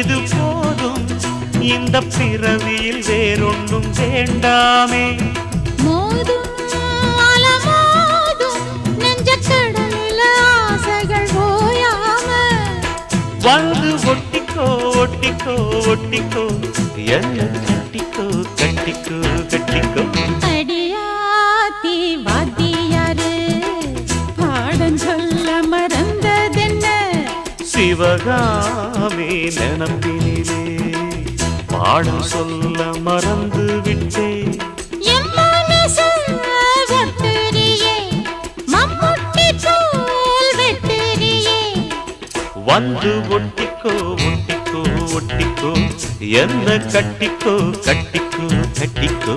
இது போதும் இந்த பிறவியில் வேறொன்றும் வேண்டாமே மோதும் அலமோதும் நெஞ்சக்கடலில் ஆசைகள் ஓயாம வந்து ஒட்டிக்கோ ஒட்டிக்கோ ஒட்டிக்கோ என்ன கட்டிக்கோ கட்டிக்கோ கட்டிக்கோ அடியாத்தி வாத்தியாரு பாடம் சொல்ல மறந்ததென்ன சிவகாமி நினப்பினிலே பாடம் சொல்ல மறந்து விட்டேன் என் மனசு ஒட்டுறியே மம்முட்டி போல் வெட்டுறியே வந்து ஒட்டிக்கோ ஒட்டிக்கோ ஒட்டிக்கோ என்ன கட்டிக்கோ கட்டிக்கோ கட்டிக்கோ